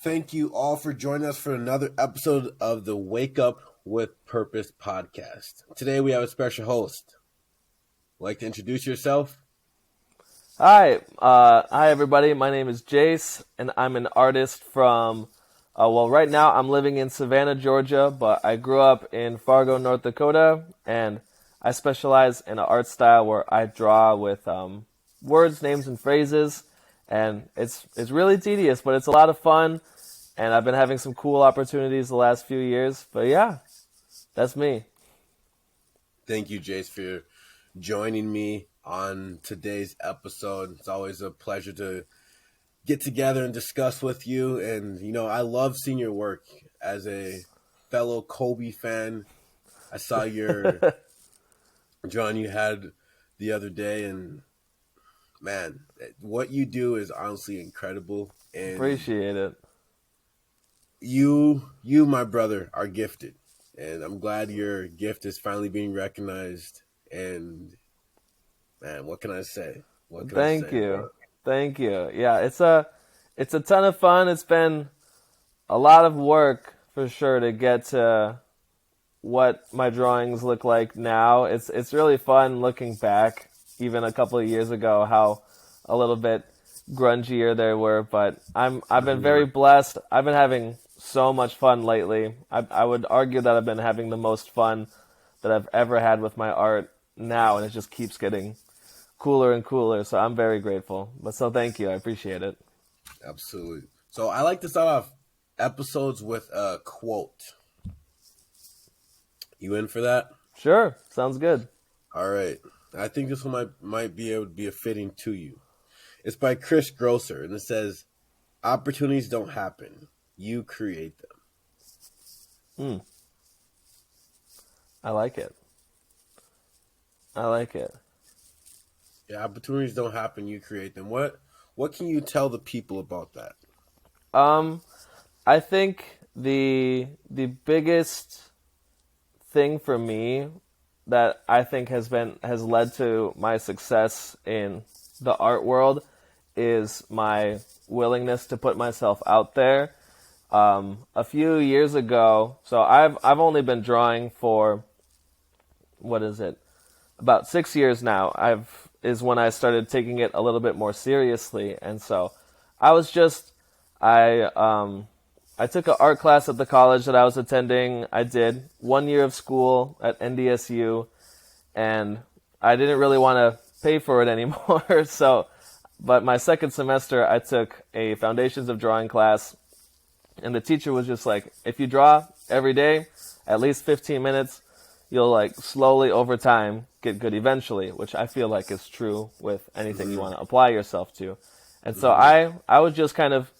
Thank you all for joining us for another episode of the Wake Up with Purpose podcast. Today we have a special host. Like to introduce yourself? Hi everybody. My name is Jayce, and I'm an artist from. Right now I'm living in Savannah, Georgia, but I grew up in Fargo, North Dakota, and I specialize in an art style where I draw with words, names, and phrases, and it's really tedious, but it's a lot of fun, and I've been having some cool opportunities the last few years. But yeah, that's me. Thank you, Jayce, for joining me on today's episode. It's always a pleasure to get together and discuss with you. And, I love seeing your work as a fellow Kobe fan. I saw your drawing you had the other day, and man, what you do is honestly incredible. And Appreciate it. You, my brother, are gifted. And I'm glad your gift is finally being recognized. And man, what can I say? Thank you. Thank you. Yeah, it's a ton of fun. It's been a lot of work for sure to get to what my drawings look like now. It's really fun looking back, even a couple of years ago, how a little bit grungier they were. But I've been very blessed. I've been having so much fun lately. I would argue that I've been having the most fun that I've ever had with my art now, and it just keeps getting cooler and cooler. So I'm very grateful. But so thank you. I appreciate it. Absolutely. So I like to start off episodes with a quote. You in for that? Sure. Sounds good. All right. I think this one might be able to be a fitting to you. It's by Chris Grosser, and it says, "Opportunities don't happen. You create them." I like it. Yeah, opportunities don't happen. You create them. What can you tell the people about that? I think the biggest thing for me that I think has led to my success in the art world is my willingness to put myself out there. A few years ago, so I've only been drawing for about 6 years now. Is when I started taking it a little bit more seriously, and so I was just I took an art class at the college that I was attending. I did 1 year of school at NDSU, and I didn't really want to pay for it anymore. But my second semester, I took a Foundations of Drawing class, and the teacher was just like, if you draw every day, at least 15 minutes, you'll slowly over time get good eventually, which I feel like is true with anything you want to apply yourself to. And so I was just kind of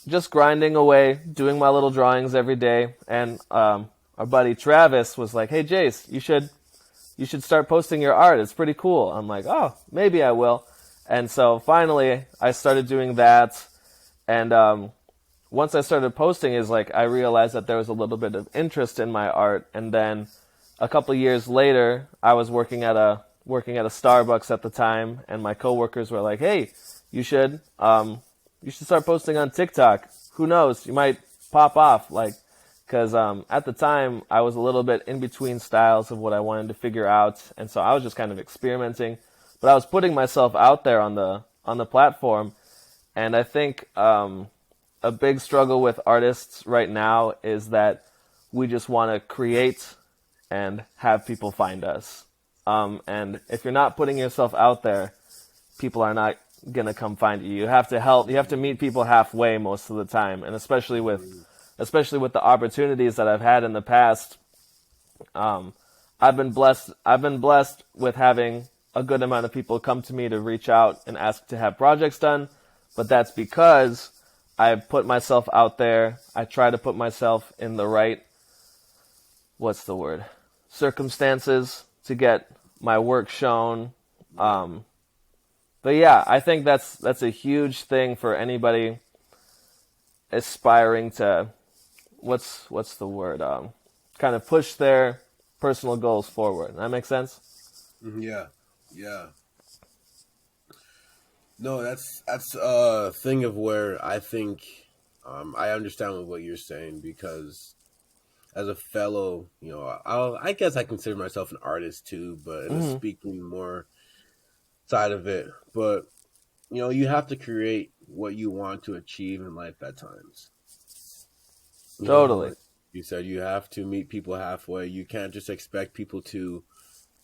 just grinding away, doing my little drawings every day. And our buddy Travis was like, "Hey Jayce, you should start posting your art. It's pretty cool." I'm like, "Oh, maybe I will." And so finally I started doing that. And once I started posting, I realized that there was a little bit of interest in my art. And then a couple years later, I was working at a Starbucks at the time, and my coworkers were like, "Hey, you should start posting on TikTok. Who knows? You might pop off." Because at the time I was a little bit in between styles of what I wanted to figure out, and so I was just kind of experimenting. But I was putting myself out there on the platform, and I think a big struggle with artists right now is that we just want to create and have people find us. And if you're not putting yourself out there, people are not going to come find you. You have to meet people halfway most of the time. And especially with the opportunities that I've had in the past, I've been blessed with having a good amount of people come to me to reach out and ask to have projects done. But that's because I put myself out there. I try to put myself in the right, circumstances to get my work shown. But yeah, I think that's a huge thing for anybody aspiring to, kind of push their personal goals forward. That make sense? Yeah. No, that's a thing of where I think I understand what you're saying because as a fellow, I guess I consider myself an artist too, but in the Hmm. speaking more side of it. But you have to create what you want to achieve in life at times. Totally. Like you said, you have to meet people halfway. You can't just expect people to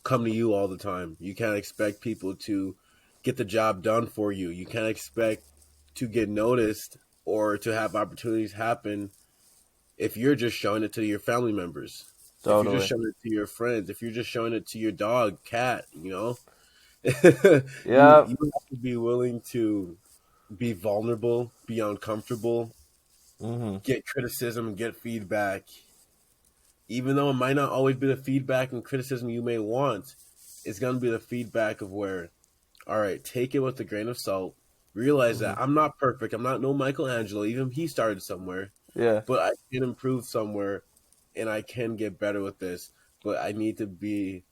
come to you all the time. You can't expect people to get the job done for you. You can't expect to get noticed or to have opportunities happen if you're just showing it to your family members. If you're just Totally. showing it to your friends, if you're just showing it to your dog, cat, Yeah. you have to be willing to be vulnerable, be uncomfortable, Hmm. get criticism, get feedback, even though it might not always be the feedback and criticism you may want. It's going to be the feedback of where, all right, take it with a grain of salt. Realize Hmm. that I'm not perfect. I'm not no Michelangelo. Even he started somewhere, Yeah. but I can improve somewhere, and I can get better with this. But I need to be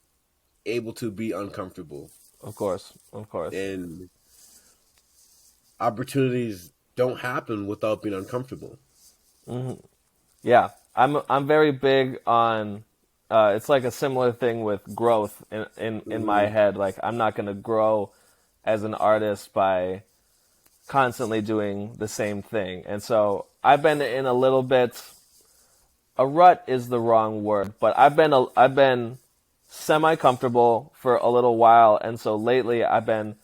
able to be uncomfortable, Of course. Of course. and opportunities don't happen without being uncomfortable. Hmm. Yeah. I'm very big on. It's like a similar thing with growth in my Mm-hmm. head. Like I'm not gonna grow as an artist by constantly doing the same thing. And so I've been in a little bit. A rut is the wrong word, but I've been semi comfortable for a little while, and so lately I've been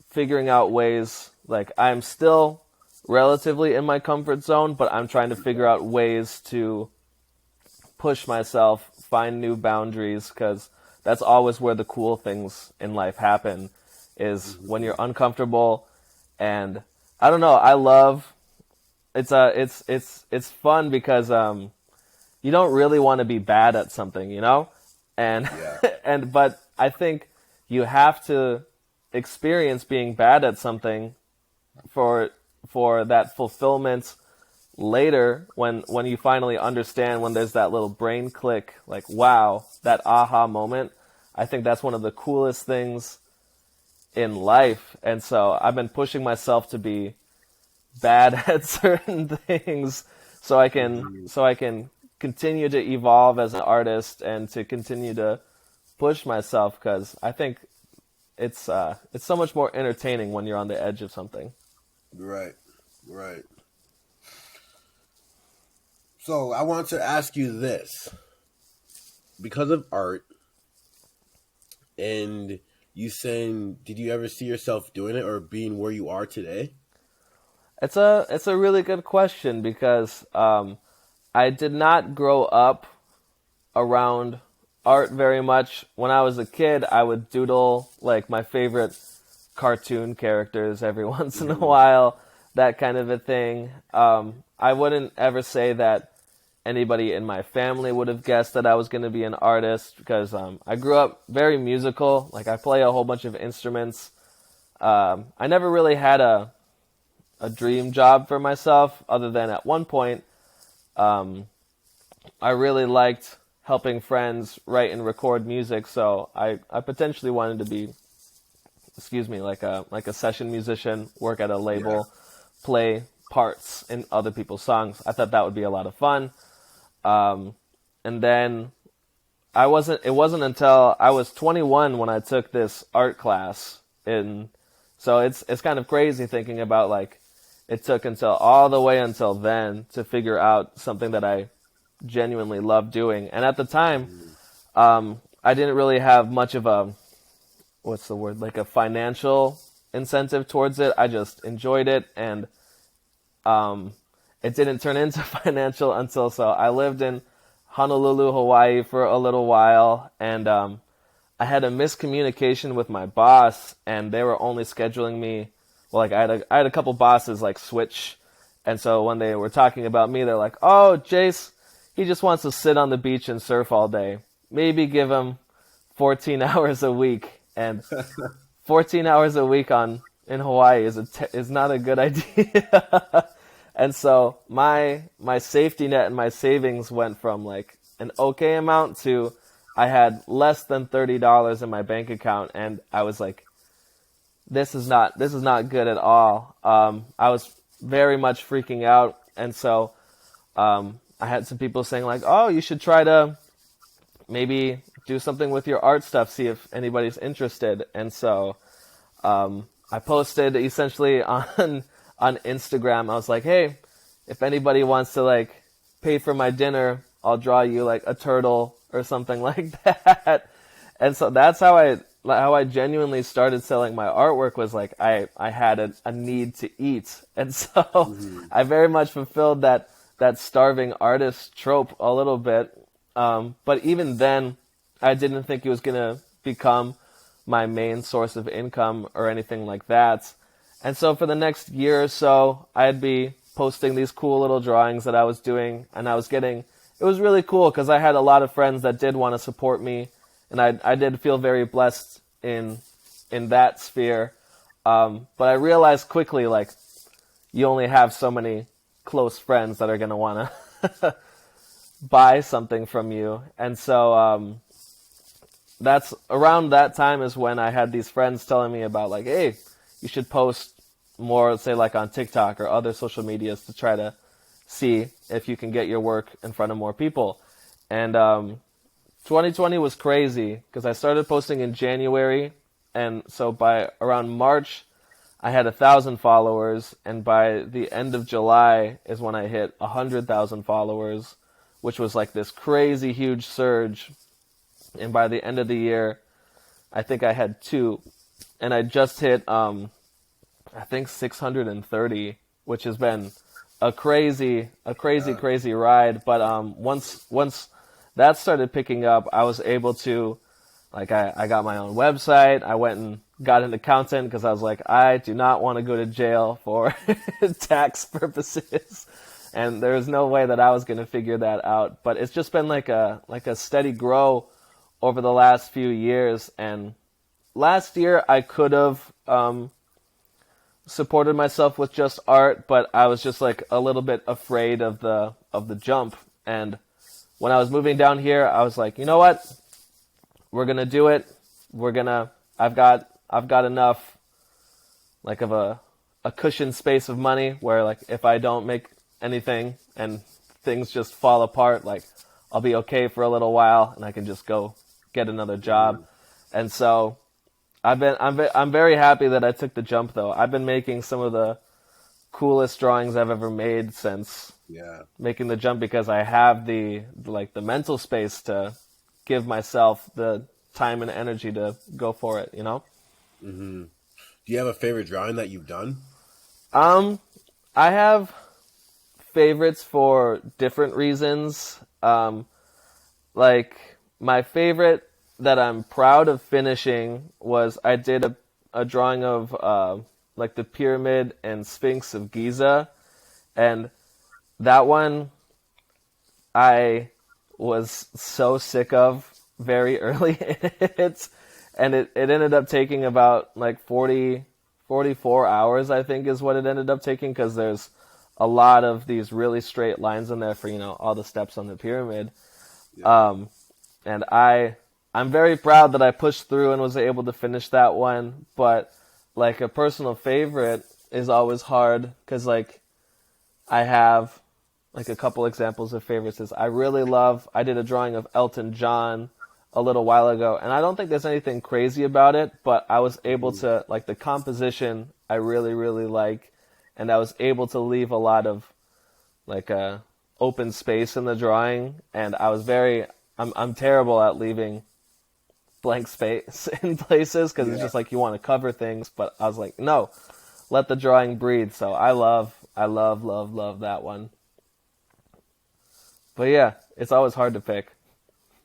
figuring out ways. Like I'm still relatively in my comfort zone, but I'm trying to figure out ways to push myself, find new boundaries, because that's always where the cool things in life happen. Is when Mm-hmm. you're uncomfortable, and I don't know. I love it's fun because you don't really want to be bad at something, you know? And Yeah. and but I think you have to experience being bad at something for for that fulfillment later when you finally understand, when there's that little brain click, like wow, that aha moment. I think that's one of the coolest things in life. And so I've been pushing myself to be bad at certain things Mm-hmm. so I can continue to evolve as an artist and to continue to push myself, because I think it's so much more entertaining when you're on the edge of something. Right. Right. So I want to ask you this. Because of art and you saying, did you ever see yourself doing it or being where you are today? It's a really good question because I did not grow up around art very much. When I was a kid, I would doodle like my favorite cartoon characters every once in a Mm-hmm. while, that kind of a thing. I wouldn't ever say that anybody in my family would have guessed that I was going to be an artist because I grew up very musical. Like I play a whole bunch of instruments. I never really had a dream job for myself, other than at one point I really liked helping friends write and record music. So I potentially wanted to be, excuse me, like a session musician, work at a Yeah. label, play parts in other people's songs. I thought that would be a lot of fun. And then I wasn't. It wasn't until I was 21 when I took this art class. In so it's kind of crazy thinking about, like, it took until all the way until then to figure out something that I genuinely love doing. And at the time, Mm-hmm. I didn't really have much of a, what's the word, like a financial incentive towards it. I just enjoyed it, and um, it didn't turn into financial until, so I lived in Honolulu, Hawaii for a little while, and I had a miscommunication with my boss, and they were only scheduling me. Well, like I had a couple bosses like switch, and so when they were talking about me, they're like, "Oh, Jayce, he just wants to sit on the beach and surf all day. Maybe give him 14 hours a week." And 14 hours a week on in Hawaii is not a good idea. And so my safety net and my savings went from like an okay amount to I had less than $30 in my bank account, and I was like, this is not good at all. I was very much freaking out. And so I had some people saying like, oh, you should try to maybe do something with your art stuff, see if anybody's interested. And so I posted essentially on Instagram. I was like, hey, if anybody wants to like pay for my dinner, I'll draw you like a turtle or something like that. And so that's how I genuinely started selling my artwork, was like I had a need to eat. And so I very much fulfilled that starving artist trope a little bit. But even then, I didn't think it was going to become my main source of income or anything like that. And so for the next year or so, I'd be posting these cool little drawings that I was doing, and it was really cool because I had a lot of friends that did want to support me, and I did feel very blessed in that sphere. But I realized quickly, like, you only have so many close friends that are going to want to buy something from you. And so that's around that time is when I had these friends telling me about like, hey, you should post more, say like on TikTok or other social medias to try to see if you can get your work in front of more people. And 2020 was crazy because I started posting in January, and so by around March I had 1,000 followers, and by the end of July is when I hit 100,000 followers, which was like this crazy huge surge. And by the end of the year, I think I had 2, and I just hit I think 630, which has been a crazy ride. But once that started picking up, I was able to, like, I got my own website. I went and got an accountant because I was like, I do not want to go to jail for tax purposes. And there was no way that I was going to figure that out. But it's just been like a steady grow over the last few years. And last year I could have supported myself with just art, but I was just like a little bit afraid of the jump. And when I was moving down here, I was like, you know what? We're gonna do it. I've got enough like of a cushion space of money where like if I don't make anything and things just fall apart, like I'll be okay for a little while and I can just go get another job. And so I'm very happy that I took the jump though. I've been making some of the coolest drawings I've ever made since making the jump because I have the mental space to give myself the time and energy to go for it, you know? Mm-hmm. Do you have a favorite drawing that you've done? I have favorites for different reasons. Like my favorite that I'm proud of finishing was I did a drawing of like the pyramid and Sphinx of Giza, and that one I was so sick of very early in it, and it ended up taking about like 44 hours, I think is what it ended up taking, because there's a lot of these really straight lines in there for, you know, all the steps on the pyramid. And I'm very proud that I pushed through and was able to finish that one, but like a personal favorite is always hard because like I have like a couple examples of favorites. I did a drawing of Elton John a little while ago, and I don't think there's anything crazy about it, but I was able to, like, the composition I really, really like, and I was able to leave a lot of like open space in the drawing, and I'm terrible at leaving blank space in places because it's just like you want to cover things, but I was like, no, let the drawing breathe. So I love that one. But yeah, it's always hard to pick.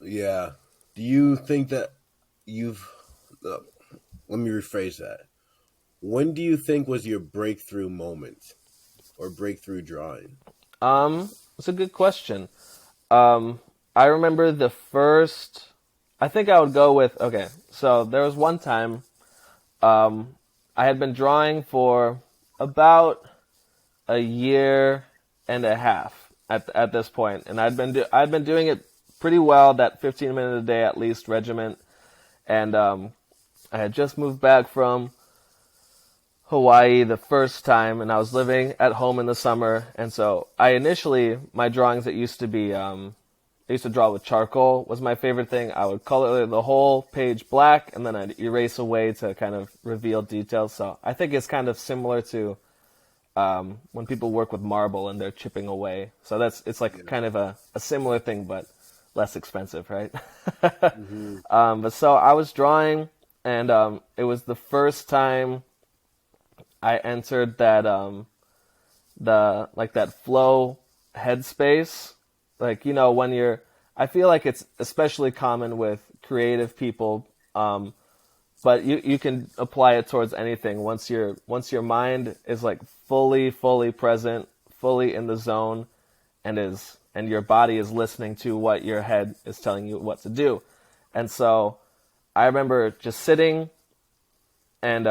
Yeah. Do you think that let me rephrase that. When do you think was your breakthrough moment or breakthrough drawing? It's a good question. I remember I think I would go with, okay, so there was one time, I had been drawing for about a year and a half at this point, and I'd been doing it pretty well, that 15 minute a day at least regiment, and I had just moved back from Hawaii the first time, and I was living at home in the summer. And so my drawings, it used to be, I used to draw with charcoal was my favorite thing. I would color the whole page black, and then I'd erase away to kind of reveal details. So I think it's kind of similar to when people work with marble and they're chipping away. So it's like kind of a similar thing, but less expensive, right? But so I was drawing, and it was the first time I entered that that flow headspace. Like, when I feel like it's especially common with creative people, but you can apply it towards anything. Once your mind is like fully present, fully in the zone, and your body is listening to what your head is telling you what to do. And so I remember just sitting, and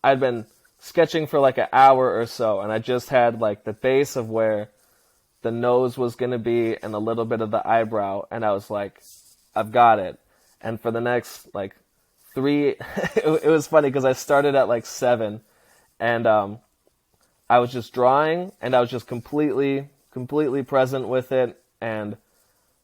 I'd been sketching for like an hour or so, and I just had like the base of where the nose was going to be and a little bit of the eyebrow, and I was like, I've got it. And for the next like it was funny because I started at like 7, and I was just drawing, and I was just completely present with it. And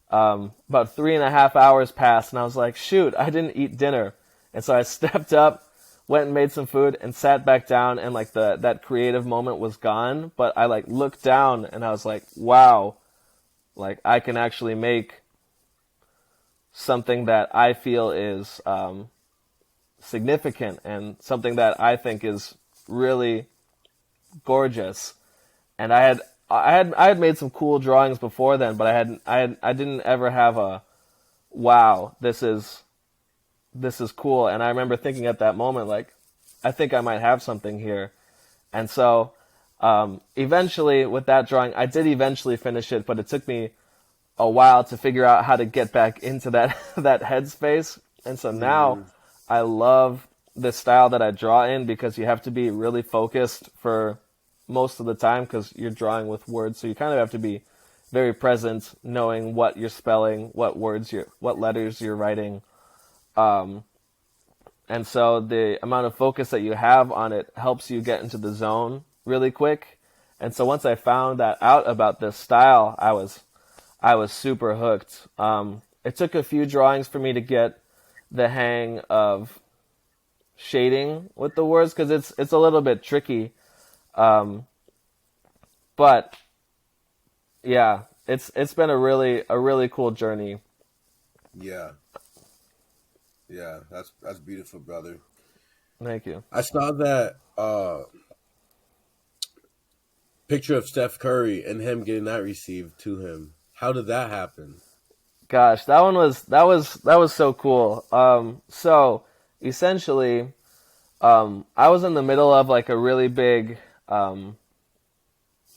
about 3.5 hours passed, and I was like, shoot, I didn't eat dinner. And so I stepped up, went and made some food, and sat back down, and like that creative moment was gone. But I like looked down, and I was like, wow, like I can actually make something that I feel is significant, and something that I think is really gorgeous. And I had made some cool drawings before then, but I didn't ever have a wow, this is cool. And I remember thinking at that moment, like, I think I might have something here. And so eventually with that drawing, I did eventually finish it, but it took me a while to figure out how to get back into that headspace. And so now I love the style that I draw in, because you have to be really focused for most of the time, because you're drawing with words. So you kind of have to be very present, knowing what you're spelling, what letters you're writing. And so the amount of focus that you have on it helps you get into the zone really quick. And so once I found that out about this style, I was super hooked. It took a few drawings for me to get the hang of shading with the words, because it's a little bit tricky. But yeah, it's been a really cool journey. Yeah. Yeah, that's beautiful, brother. Thank you. I saw that picture of Steph Curry and him getting that received to him. How did that happen? Gosh, that was so cool. So essentially, I was in the middle of like a really big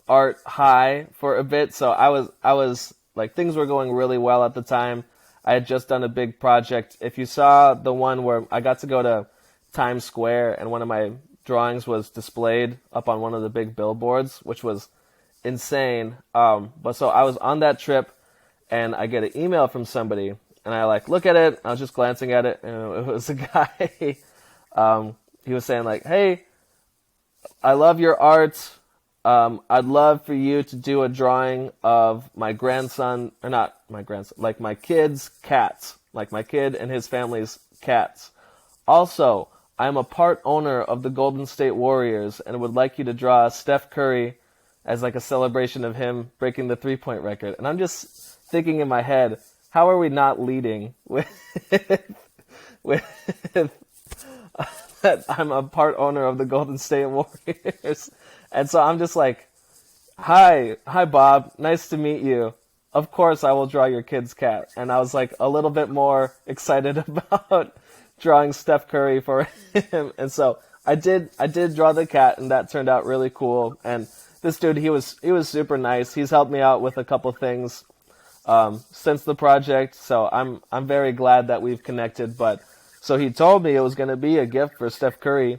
art high for a bit. So I was like, things were going really well at the time. I had just done a big project. If you saw the one where I got to go to Times Square, and one of my drawings was displayed up on one of the big billboards, which was insane. But so I was on that trip, and I get an email from somebody, and I like look at it. I was just glancing at it, and it was a guy. He was saying like, "Hey, I love your art. I'd love for you to do a drawing of my grandson, or not my grandson, like my kid's cats, like my kid and his family's cats. Also, I'm a part owner of the Golden State Warriors, and would like you to draw Steph Curry as like a celebration of him breaking the 3-point record." And I'm just thinking in my head, how are we not leading with that I'm a part owner of the Golden State Warriors? And so I'm just like, hi Bob, nice to meet you. Of course I will draw your kid's cat. And I was like a little bit more excited about drawing Steph Curry for him. And so I did draw the cat, and that turned out really cool. And this dude, he was super nice. He's helped me out with a couple things since the project. So I'm very glad that we've connected. But so he told me it was going to be a gift for Steph Curry,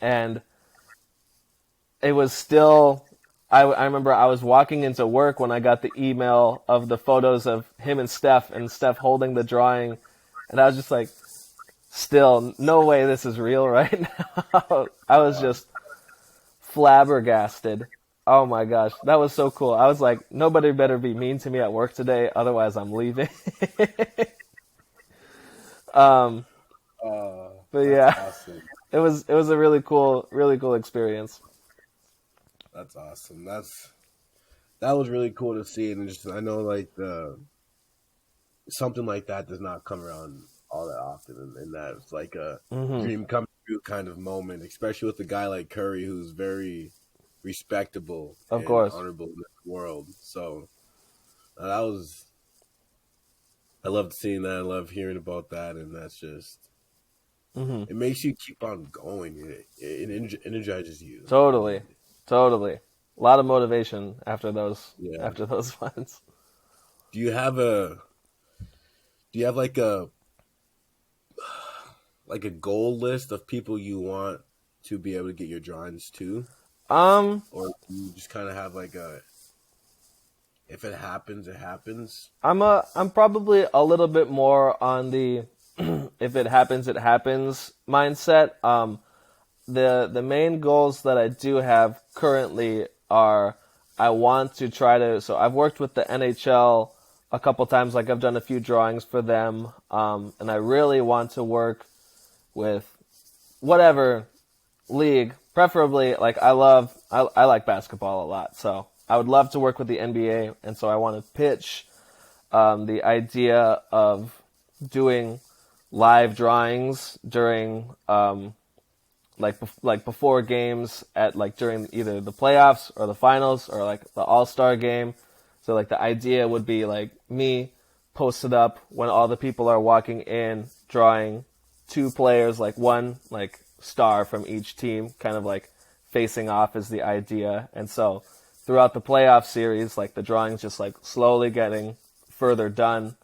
and it was still, I remember I was walking into work when I got the email of the photos of him and Steph holding the drawing. And I was just like, still, no way this is real right now. I was just flabbergasted. Oh my gosh, that was so cool. I was like, nobody better be mean to me at work today, otherwise I'm leaving. um, but That's yeah, awesome. it was a really cool experience. That's awesome. That was really cool to see, and just I know like the something like that does not come around all that often, and that's like a Hmm. dream come true kind of moment, especially with a guy like Curry who's very respectable Of and course, honorable in the world. So that was I loved seeing that. I love hearing about that, and that's just hmm, it makes you keep on going. It energizes you, totally, and totally. A lot of motivation yeah. after those ones. Do you have a do you have like a goal list of people you want to be able to get your drawings to, Um, or do you just kind of have like a if it happens, it happens? I'm probably a little bit more on the if it happens, it happens mindset. The main goals that I do have currently are I want to try to. So I've worked with the NHL a couple times. Like I've done a few drawings for them, and I really want to work with whatever league, preferably like I like basketball a lot, so I would love to work with the NBA, and so I want to pitch the idea of doing live drawings during like before games at like during either the playoffs or the finals or like the All-Star game. So like the idea would be like me posted up when all the people are walking in, drawing two players, like one like star from each team, kind of like facing off is the idea. And so throughout the playoff series, like the drawings just like slowly getting further done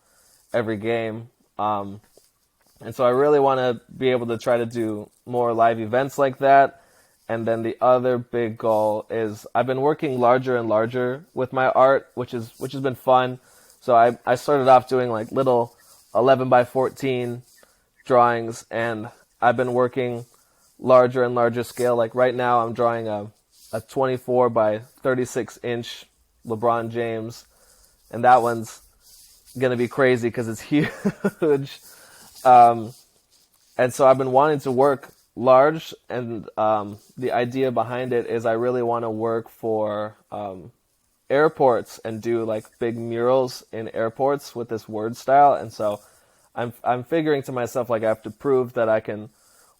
every game. And so I really want to be able to try to do more live events like that. And then the other big goal is I've been working larger and larger with my art, which has been fun. So I started off doing like little 11 by 14 drawings, and I've been working larger and larger scale. Like right now I'm drawing a 24 by 36 inch LeBron James, and that one's going to be crazy because it's huge. Um, and so I've been wanting to work large, and the idea behind it is I really want to work for airports and do like big murals in airports with this word style. And so I'm figuring to myself like I have to prove that I can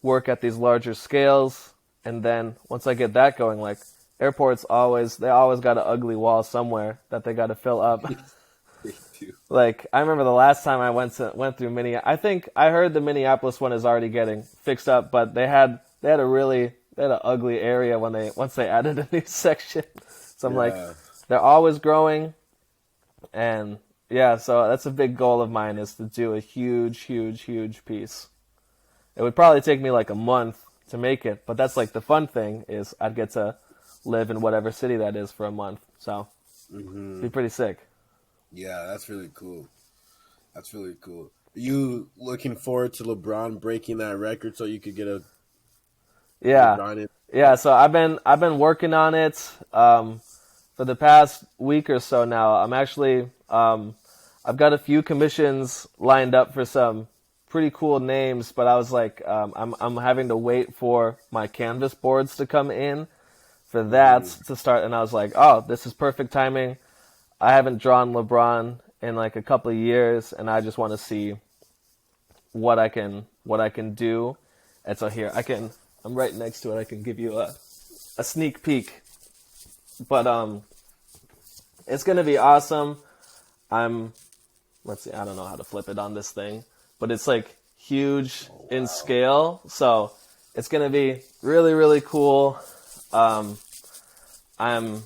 work at these larger scales, and then once I get that going, like airports they always got an ugly wall somewhere that they got to fill up. They do. Like I remember the last time I went through I think I heard the Minneapolis one is already getting fixed up, but they had an ugly area once they added a new section. So I'm like, Yeah. they're always growing, and yeah, so that's a big goal of mine is to do a huge piece. It would probably take me like a month to make it, but that's like the fun thing is I'd get to live in whatever city that is for a month. So it'd be Hmm. pretty sick. Yeah, that's really cool. That's really cool. Are you looking forward to LeBron breaking that record so you could get a Yeah. LeBron in? Yeah, so I've been working on it for the past week or so now. I'm actually I've got a few commissions lined up for some pretty cool names, but I was like I'm having to wait for my canvas boards to come in for that Hmm. to start, and I was like, "Oh, this is perfect timing. I haven't drawn LeBron in like a couple of years, and I just want to see what I can do." And so here I'm right next to it. I can give you a sneak peek. But it's gonna be awesome. I'm let's see, I don't know how to flip it on this thing, but it's like huge Oh in wow. scale, so it's gonna be really cool. Um, I'm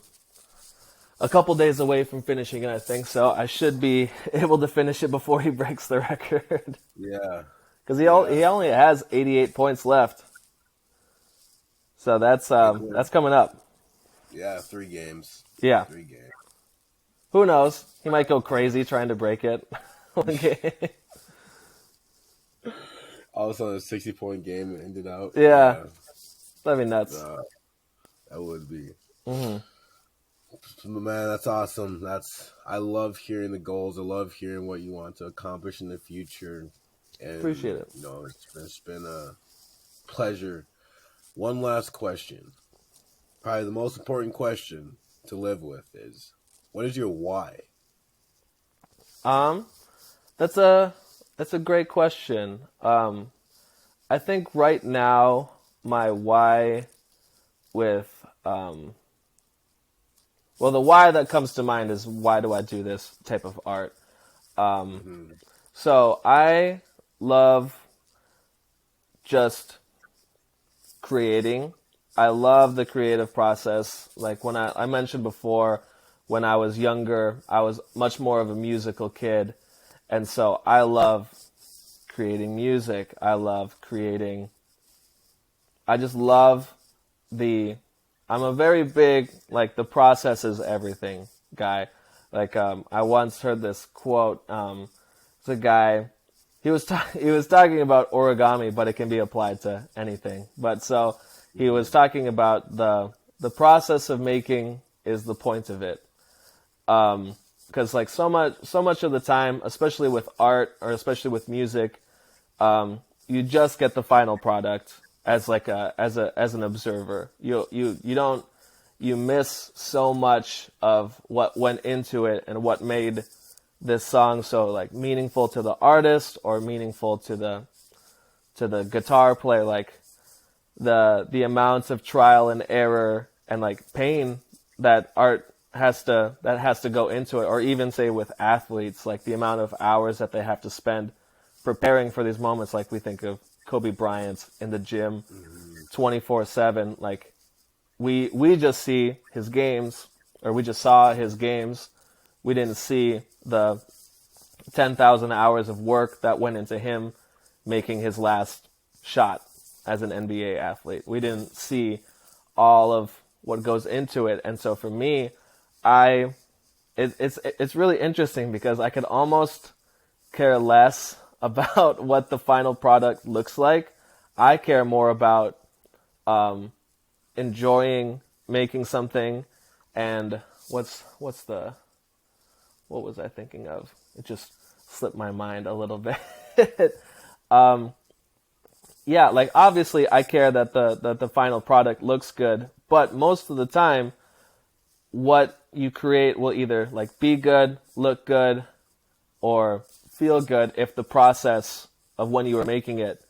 a couple days away from finishing it, I think, so I should be able to finish it before he breaks the record. Yeah. Because he Yeah. only has 88 points left, so It could- that's coming up. Yeah, 3 games. Yeah, 3 games. who knows? He might go crazy trying to break it. Okay. All of a sudden, a 60-point game ended out. Yeah, Yeah, that'd be nuts. that would be. Hmm. Man, that's awesome. I love hearing the goals. I love hearing what you want to accomplish in the future. Appreciate And, it. it's been a pleasure. One last question. Probably the most important question to live with is, what is your why? Um, that's a great question. I think right now my why with well, the why that comes to mind is why do I do this type of art? Um, Mm-hmm. so I love just creating. I love the creative process. Like when I mentioned before, when I was younger, I was much more of a musical kid. And so I love creating music. I just love the, I'm a very big, like, the process is everything guy. Like, I once heard this quote. It's a guy, he was talking about origami, but it can be applied to anything. But so he was talking about the process of making is the point of it. Because like so much of the time, especially with art or especially with music, you just get the final product as like as an observer. You don't, you miss so much of what went into it and what made this song so like meaningful to the artist or meaningful to the guitar player. Like the amounts of trial and error and like pain that has to go into it, or even say with athletes, like the amount of hours that they have to spend preparing for these moments. Like we think of Kobe Bryant in the gym Mm-hmm. 24/7. Like we just see his games, or we just saw his games. We didn't see the 10,000 hours of work that went into him making his last shot as an NBA athlete. We didn't see all of what goes into it. And so for me, it's really interesting because I could almost care less about what the final product looks like. I care more about enjoying making something. And what was I thinking of? It just slipped my mind a little bit. Yeah, like obviously I care that the final product looks good, but most of the time what you create will either like be good, look good, or feel good if the process of when you were making it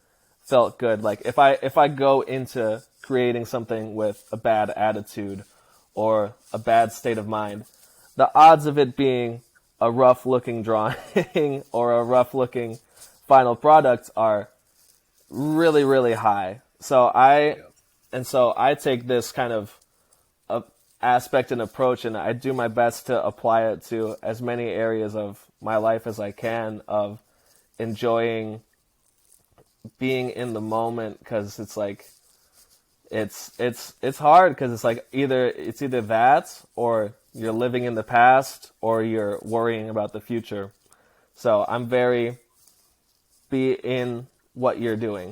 felt good. Like if I go into creating something with a bad attitude or a bad state of mind, the odds of it being a rough looking drawing or a rough looking final product are really, really high. Yeah. So I take this kind of aspect and approach, and I do my best to apply it to as many areas of my life as I can, of enjoying being in the moment, because it's like it's hard, because it's like it's either that or you're living in the past or you're worrying about the future. So I'm very be in what you're doing.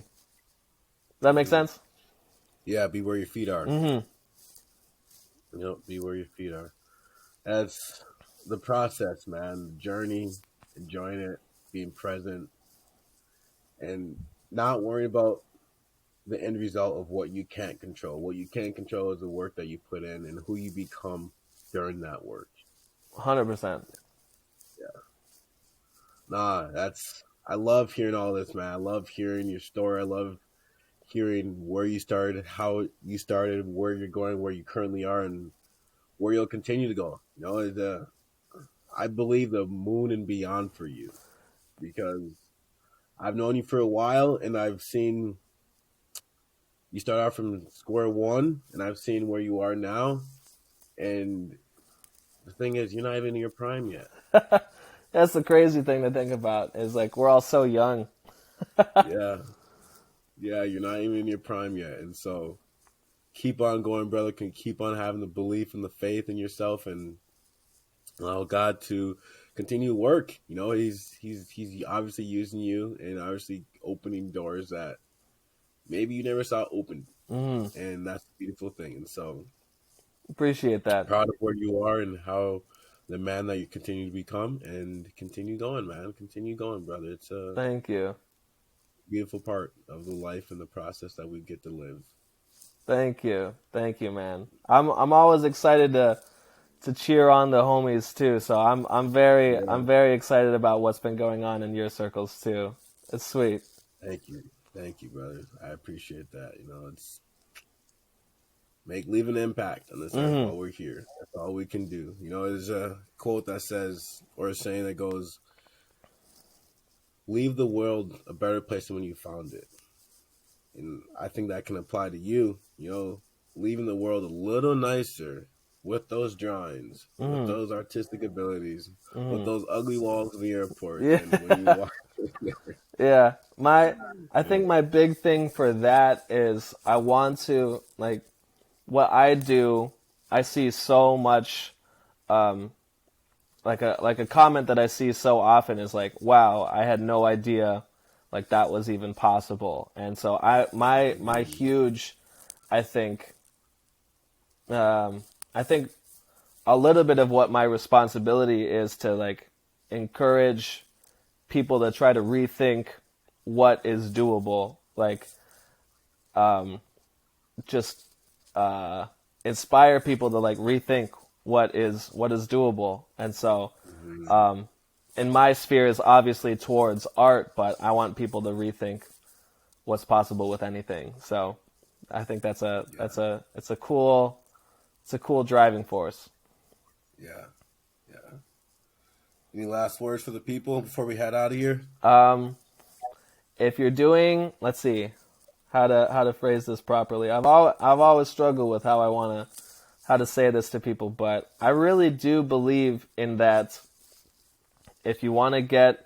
Does that make Mm-hmm. sense? Yeah, be where your feet are. Mm-hmm. Be where your feet are. That's the process, man. The journey, enjoying it, being present, and not worrying about the end result of what you can't control. What you can control is the work that you put in and who you become during that work. 100%. I love hearing all this, man. I love hearing your story. I love hearing where you started, how you started, where you're going, where you currently are, and where you'll continue to go. I believe the moon and beyond for you, because I've known you for a while and I've seen you start out from square one, and I've seen where you are now. And the thing is, you're not even in your prime yet. That's the crazy thing to think about, is like we're all so young. Yeah, yeah, you're not even in your prime yet, and so keep on going, brother. Can keep on having the belief and the faith in yourself, and allow God to continue work. He's obviously using you, and obviously opening doors that maybe you never saw open, Mm, and that's a beautiful thing. And so appreciate that. proud of where you are and how the man that you continue to become, and continue going, man. Continue going, brother. It's a Thank you. beautiful part of the life and the process that we get to live. Thank you. Thank you, man. I'm always excited to cheer on the homies too. So Yeah. I'm very excited about what's been going on in your circles too. It's sweet. Thank you. Thank you, brother. I appreciate that. It's leave an impact on this earth Hmm. while we're here. That's all we can do. There's a quote that says, or a saying that goes, leave the world a better place than when you found it. And I think that can apply to you, leaving the world a little nicer with those drawings, with Hmm. those artistic abilities, with Hmm. those ugly walls in the airport Yeah. than when you walk in there. Yeah. I think my big thing for that is I want to like what I do. I see so much um, like a comment that I see so often is like, "Wow, I had no idea like that was even possible." And so my huge, I think, um, I think a little bit of what my responsibility is to like encourage people to try to rethink what is doable, like um, just uh, inspire people to like rethink what is doable. And so Mhm. um, in my sphere is obviously towards art, but I want people to rethink what's possible with anything. So I think Yeah, it's a cool driving force. yeah, yeah. Any last words for the people before we head out of here? Um, if you're doing, let's see how to phrase this properly. I've always struggled with how to say this to people, but I really do believe in that. If you want to get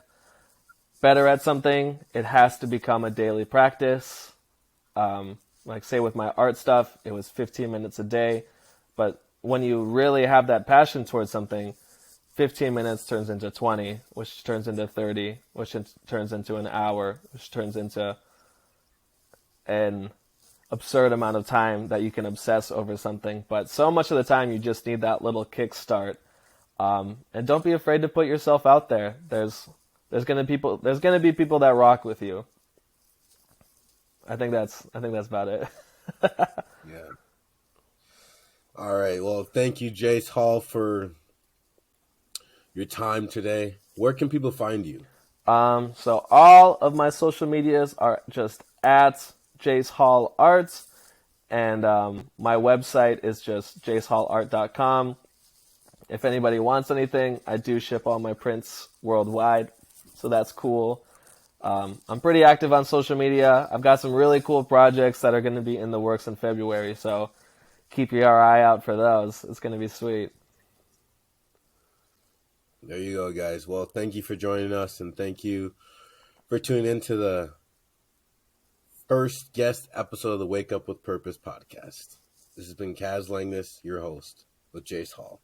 better at something, it has to become a daily practice. Like say with my art stuff, it was 15 minutes a day. But when you really have that passion towards something, 15 minutes turns into 20, which turns into 30, which turns into an hour, which turns into an absurd amount of time that you can obsess over something. But so much of the time, you just need that little kickstart. And don't be afraid to put yourself out there. There's gonna be people that rock with you. I think that's about it. Yeah. All right. Well, thank you, Jayce Hall, for your time today. Where can people find you? So all of my social medias are just at Jayce Hall Arts, and my website is just jaceHallArt.com. If anybody wants anything, I do ship all my prints worldwide, so that's cool. I'm pretty active on social media. I've got some really cool projects that are going to be in the works in February, so keep your eye out for those. It's going to be sweet. There you go, guys. Well, thank you for joining us, and thank you for tuning into the first guest episode of the Wake Up with Purpose podcast. This has been Kaz Langness, your host, with Jayce Hall.